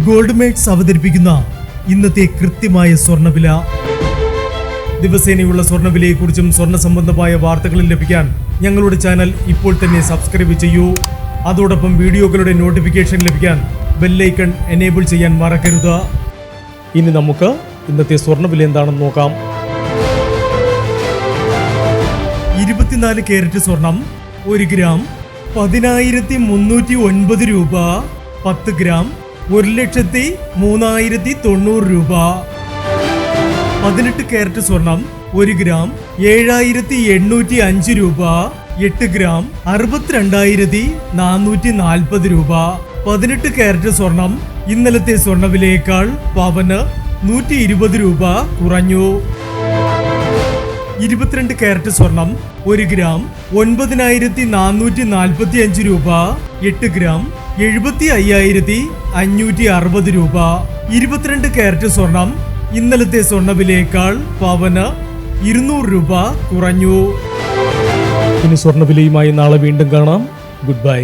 Gold makes അവതരിപ്പിക്കുന്ന ഇന്നത്തെ കൃത്യമായ സ്വർണ്ണവില. ദിവസേനയുള്ള സ്വർണ്ണവിലയെക്കുറിച്ചും സ്വർണ്ണ സംബന്ധമായ വാർത്തകളും ലഭിക്കാൻ ഞങ്ങളുടെ ചാനൽ ഇപ്പോൾ തന്നെ സബ്സ്ക്രൈബ് ചെയ്യൂ. അതോടൊപ്പം വീഡിയോകളുടെ നോട്ടിഫിക്കേഷൻ ലഭിക്കാൻ ബെല്ലൈക്കൺ എനേബിൾ ചെയ്യാൻ മറക്കരുത്. ഇനി നമുക്ക് ഇന്നത്തെ സ്വർണ്ണവില എന്താണെന്ന് നോക്കാം. 24 കാരറ്റ് സ്വർണം 1 ഗ്രാം 10,309 രൂപ. 10 ഗ്രാം 1,03,090 രൂപ. 18 കാരറ്റ് സ്വർണം 1 ഗ്രാം 7,805 രൂപ. 8 ഗ്രാം 62,440 രൂപ. 18 കാരറ്റ് സ്വർണം ഇന്നലത്തെ സ്വർണ്ണവിലയേക്കാൾ പവന് 120 രൂപ കുറഞ്ഞു. 22 കാരറ്റ് സ്വർണം 1 ഗ്രാം 9,445 രൂപ. 8 ഗ്രാം 75,560 രൂപ. 22 കാരറ്റ് സ്വർണം ഇന്നലത്തെ സ്വർണ്ണവിലയേക്കാൾ പവന് 200 രൂപ കുറഞ്ഞു. ഇനി സ്വർണ്ണവിലയുമായി നാളെ വീണ്ടും കാണാം. Good bye.